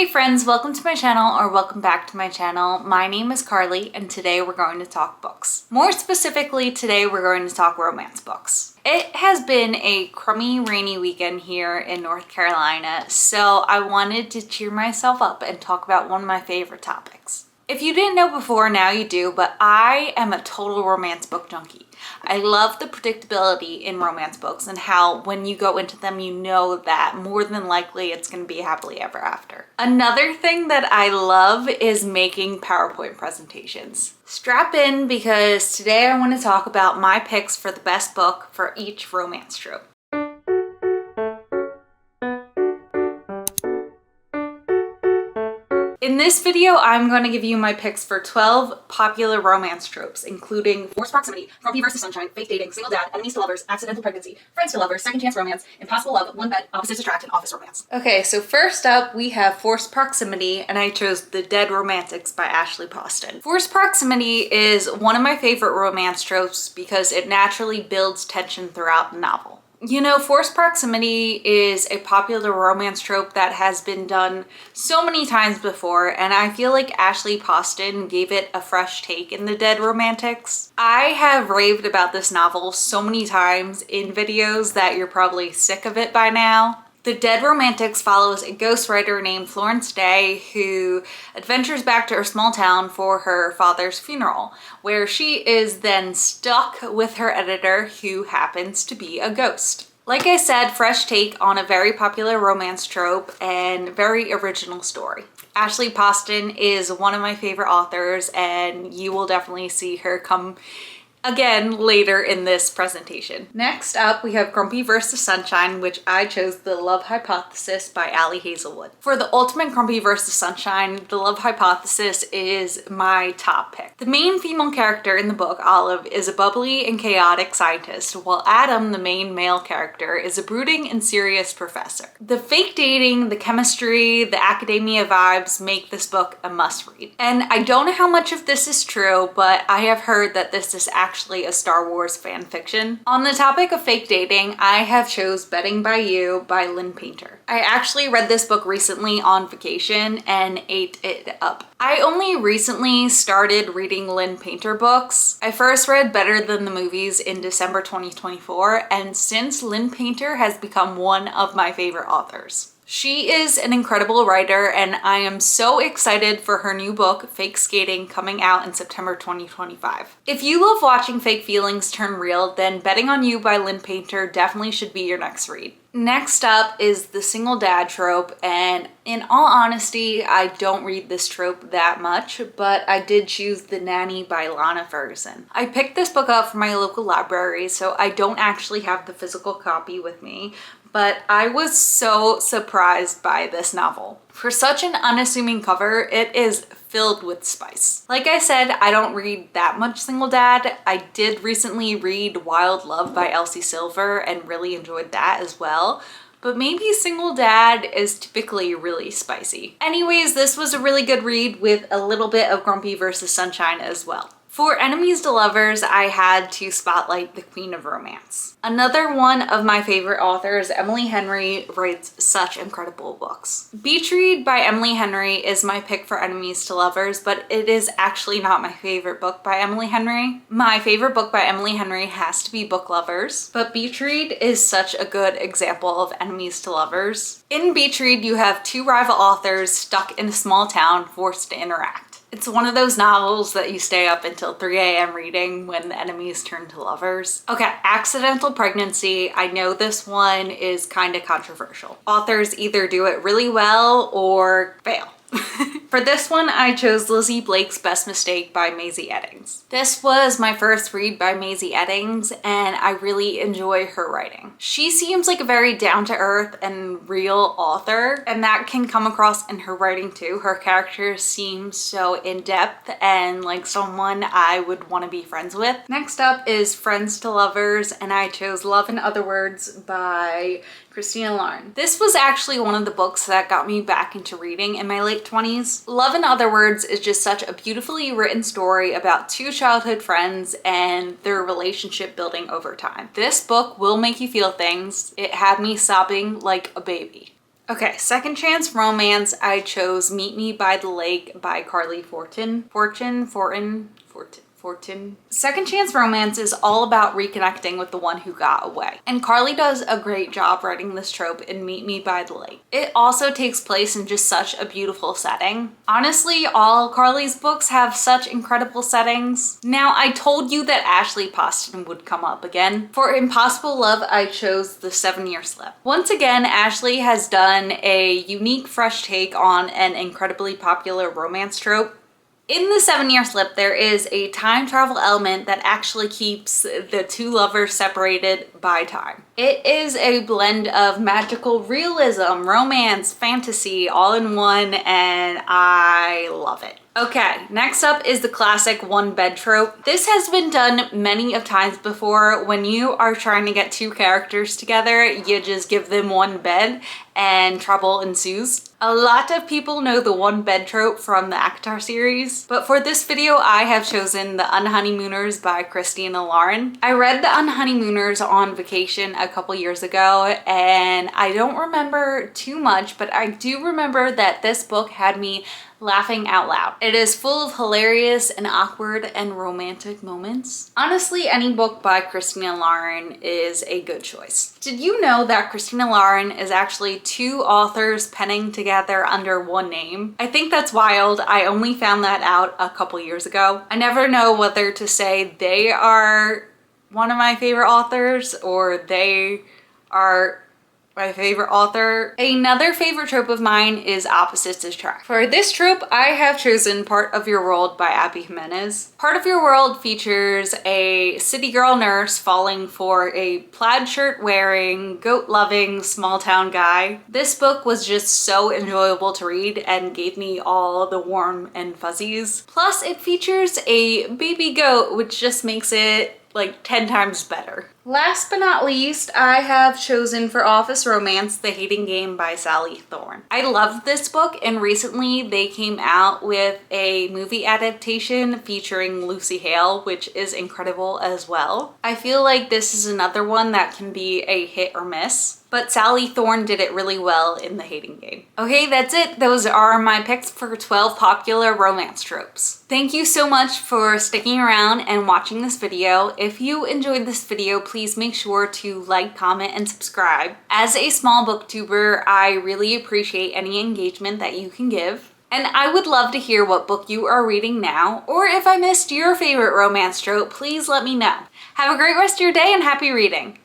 Hey friends, welcome to my channel, or welcome back to my channel. My name is Carly and today we're going to talk books. More specifically, today we're going to talk romance books. It has been a crummy, rainy weekend here in North Carolina, so I wanted to cheer myself up and talk about one of my favorite topics. If you didn't know before, now you do, but I am a total romance book junkie. I love the predictability in romance books and how when you go into them, you know that more than likely it's going to be happily ever after. Another thing that I love is making PowerPoint presentations. Strap in because today I want to talk about my picks for the best book for each romance trope. In this video, I'm going to give you my picks for 12 popular romance tropes, including forced proximity, grumpy versus sunshine, fake dating, single dad, enemies to lovers, accidental pregnancy, friends to lovers, second chance romance, impossible love, one bed, opposites attract, and office romance. Okay, so first up, we have forced proximity, and I chose The Dead Romantics by Ashley Poston. Forced proximity is one of my favorite romance tropes because it naturally builds tension throughout the novel. You know, forced proximity is a popular romance trope that has been done so many times before, and I feel like Ashley Poston gave it a fresh take in The Dead Romantics. I have raved about this novel so many times in videos that you're probably sick of it by now. The Dead Romantics follows a ghostwriter named Florence Day who adventures back to her small town for her father's funeral, where she is then stuck with her editor who happens to be a ghost. Like I said, fresh take on a very popular romance trope and very original story. Ashley Poston is one of my favorite authors, and you will definitely see her come again later in this presentation. Next up, we have Grumpy versus Sunshine, which I chose The Love Hypothesis by Hazelwood. For the ultimate Grumpy versus Sunshine, The Love Hypothesis is my top pick. The main female character in the book, Olive, is a bubbly and chaotic scientist, while Adam, the main male character, is a brooding and serious professor. The fake dating, the chemistry, the academia vibes make this book a must-read. And I don't know how much of this is true, but I have heard that this is actually a Star Wars fan fiction. On the topic of fake dating, I have chose Betting by You by Lynn Painter. I actually read this book recently on vacation and ate it up. I only recently started reading Lynn Painter books. I first read Better Than the Movies in December 2024, and since Lynn Painter has become one of my favorite authors. She is an incredible writer, and I am so excited for her new book, Fake Skating, coming out in September 2025. If you love watching fake feelings turn real, then Betting on You by Lynn Painter definitely should be your next read. Next up is the single dad trope, and in all honesty, I don't read this trope that much, but I did choose The Nanny by Lana Ferguson. I picked this book up from my local library, so I don't actually have the physical copy with me, but I was so surprised by this novel. For such an unassuming cover, it is filled with spice. Like I said, I don't read that much single dad. I did recently read Wild Love by Elsie Silver and really enjoyed that as well. But maybe single dad is typically really spicy. Anyways, this was a really good read with a little bit of Grumpy versus Sunshine as well. For enemies to lovers, I had to spotlight the Queen of Romance. Another one of my favorite authors, Emily Henry, writes such incredible books. Beach Read by Emily Henry is my pick for enemies to lovers, but it is actually not my favorite book by Emily Henry. My favorite book by Emily Henry has to be Book Lovers, but Beach Read is such a good example of enemies to lovers. In Beach Read, you have two rival authors stuck in a small town forced to interact. It's one of those novels that you stay up until 3 a.m. reading when the enemies turn to lovers. Okay, accidental pregnancy. I know this one is kind of controversial. Authors either do it really well or fail. For this one, I chose Lizzie Blake's Best Mistake by Maisie Edings. This was my first read by Maisie Edings, and I really enjoy her writing. She seems like a very down-to-earth and real author, and that can come across in her writing too. Her characters seem so in-depth and like someone I would want to be friends with. Next up is Friends to Lovers, and I chose Love in Other Words by Christina. This was actually one of the books that got me back into reading in my late 20s. Love in Other Words is just such a beautifully written story about two childhood friends and their relationship building over time. This book will make you feel things. It had me sobbing like a baby. Okay, second chance romance, I chose Meet Me by the Lake by Carly Fortin. Fortin. Second chance romance is all about reconnecting with the one who got away. And Carly does a great job writing this trope in Meet Me by the Lake. It also takes place in just such a beautiful setting. Honestly, all Carly's books have such incredible settings. Now, I told you that Ashley Poston would come up again. For Impossible Love, I chose The 7-Year Slip. Once again, Ashley has done a unique, fresh take on an incredibly popular romance trope. In The 7-Year Slip, there is a time travel element that actually keeps the two lovers separated by time. It is a blend of magical realism, romance, fantasy, all in one, and I love it. Okay, next up is the classic one bed trope. This has been done many of times before. When you are trying to get two characters together, you just give them one bed and trouble ensues. A lot of people know the one bed trope from the ACOTAR series, but for this video, I have chosen the Unhoneymooners by Christina Lauren. I read the Unhoneymooners on vacation a couple years ago, and I don't remember too much, but I do remember that this book had me laughing out loud. It is full of hilarious and awkward and romantic moments. Honestly, any book by Christina Lauren is a good choice. Did you know that Christina Lauren is actually two authors penning together under one name? I think that's wild. I only found that out a couple years ago. I never know whether to say they are one of my favorite authors or they are my favorite author. Another favorite trope of mine is opposites attract. For this trope, I have chosen Part of Your World by Abby Jimenez. Part of Your World features a city girl nurse falling for a plaid shirt wearing, goat loving, small town guy. This book was just so enjoyable to read and gave me all the warm and fuzzies. Plus it features a baby goat, which just makes it like 10 times better. Last but not least, I have chosen for office romance The Hating Game by Sally Thorne. I loved this book, and recently they came out with a movie adaptation featuring Lucy Hale, which is incredible as well. I feel like this is another one that can be a hit or miss, but Sally Thorne did it really well in The Hating Game. Okay, that's it. Those are my picks for 12 popular romance tropes. Thank you so much for sticking around and watching this video. If you enjoyed this video, please make sure to like, comment, and subscribe. As a small booktuber, I really appreciate any engagement that you can give. And I would love to hear what book you are reading now, or if I missed your favorite romance trope, please let me know. Have a great rest of your day and happy reading!